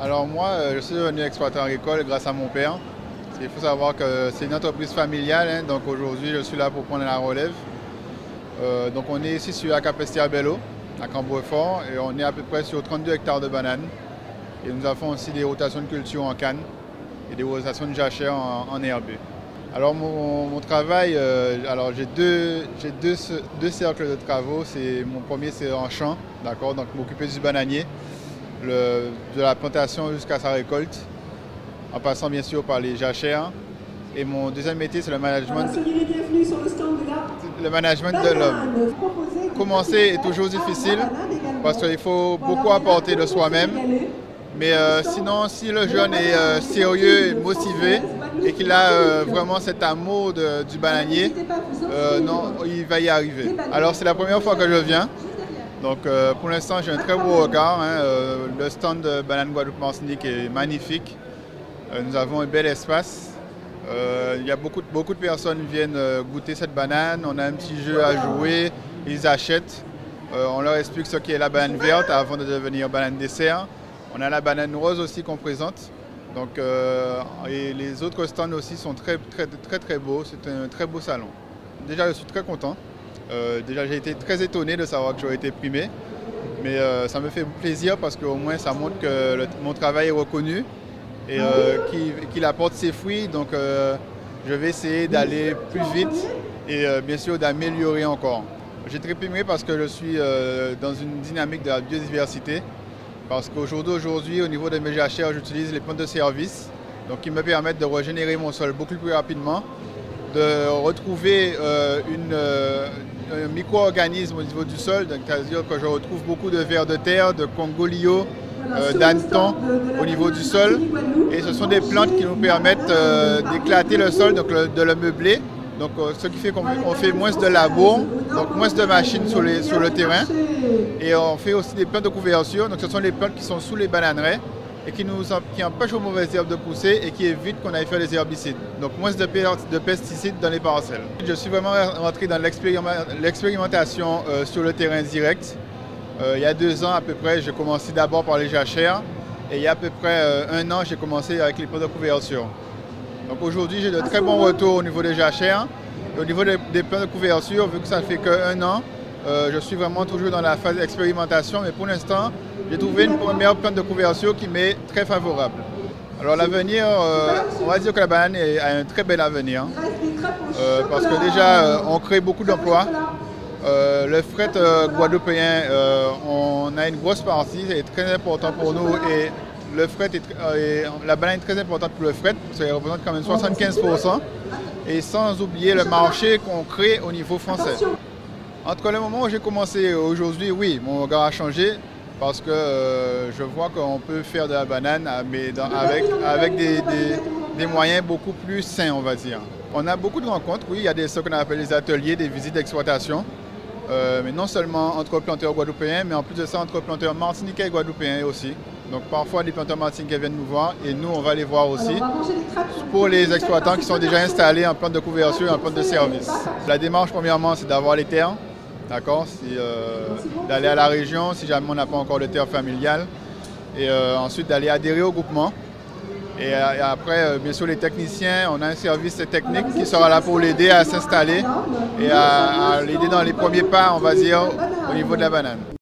Alors moi, je suis devenu exploitant agricole grâce à mon père. Il faut savoir que c'est une entreprise familiale, hein, donc aujourd'hui je suis là pour prendre la relève. Donc on est ici sur Acapestia-Bello, à Cambrefort, et on est à peu près sur 32 hectares de bananes. Et nous avons aussi des rotations de culture en canne et des rotations de jachère en herbé. Alors mon travail, alors j'ai deux cercles de travaux. Mon premier c'est en champ, d'accord, donc m'occuper du bananier, de la plantation jusqu'à sa récolte, en passant bien sûr par les jachères. Et mon deuxième métier c'est le management de l'homme. Commencer est toujours difficile parce qu'il faut beaucoup apporter de soi-même. Mais sinon, si le jeune est sérieux et motivé et qu'il a vraiment cet amour du bananier, non, il va y arriver. Alors c'est la première fois que je viens. Donc pour l'instant, j'ai un très beau regard. Hein. Le stand de Banane Guadeloupe-Martinique est magnifique. Nous avons un bel espace. Il y a beaucoup de personnes qui viennent goûter cette banane. On a un petit jeu à jouer. Ils achètent. On leur explique ce qu'est la banane verte avant de devenir banane dessert. On a la banane rose aussi qu'on présente. Donc, et les autres stands aussi sont très beaux. C'est un très beau salon. Déjà, je suis très content. Déjà, j'ai été très étonné de savoir que j'aurais été primé. Mais ça me fait plaisir parce qu'au moins, ça montre que mon travail est reconnu et qu'il apporte ses fruits. Donc, je vais essayer d'aller plus vite et bien sûr d'améliorer encore. J'ai été primé parce que je suis dans une dynamique de la biodiversité. Parce qu'aujourd'hui, au niveau de mes jachères, j'utilise les plantes de service, donc qui me permettent de régénérer mon sol beaucoup plus rapidement, de retrouver un micro-organisme au niveau du sol, c'est-à-dire que je retrouve beaucoup de vers de terre, de congolio, d'hanneton au niveau du sol. Et ce sont des plantes qui nous permettent d'éclater le sol, donc de le meubler. Donc, ce qui fait qu'on fait moins de labour, donc moins de machines sur le terrain. Et on fait aussi des plantes de couverture. Donc, ce sont les plantes qui sont sous les bananeraies et qui empêchent aux mauvaises herbes de pousser et qui évitent qu'on aille faire des herbicides. Donc, moins de pesticides dans les parcelles. Je suis vraiment rentré dans l'expérimentation sur le terrain direct. Il y a 2 ans à peu près, j'ai commencé d'abord par les jachères. Et il y a à peu près 1 an, j'ai commencé avec les plantes de couverture. Donc aujourd'hui, j'ai de très bons retours au niveau des jachères. Et au niveau des plans de couverture, vu que ça ne fait qu'1 an, je suis vraiment toujours dans la phase d'expérimentation. Mais pour l'instant, j'ai trouvé une première plante de couverture qui m'est très favorable. Alors l'avenir, on va dire que la banane a un très bel avenir. Parce que déjà, on crée beaucoup d'emplois. Le fret guadeloupéen, on a une grosse partie, c'est très important pour nous. Et le fret la banane est très importante pour le fret, ça représente quand même 75%, et sans oublier le marché qu'on crée au niveau français. Entre le moment où j'ai commencé et aujourd'hui, oui, mon regard a changé parce que je vois qu'on peut faire de la banane mais avec des moyens beaucoup plus sains, on va dire. On a beaucoup de rencontres, oui, il y a ce qu'on appelle les ateliers, des visites d'exploitation. Mais non seulement entre planteurs guadeloupéens, mais en plus de ça, entre planteurs martiniquais et guadeloupéens aussi. Donc parfois, les planteurs martiniquais viennent nous voir et nous, on va les voir aussi pour les exploitants qui sont déjà installés en plante de couverture et en plante de service. La démarche, premièrement, c'est d'avoir les terres, d'accord, d'aller à la région si jamais on n'a pas encore de terre familiale, et ensuite d'aller adhérer au groupement. Et après, bien sûr, les techniciens, on a un service technique qui sera là pour l'aider à s'installer et à l'aider dans les premiers pas, on va dire, au niveau de la banane.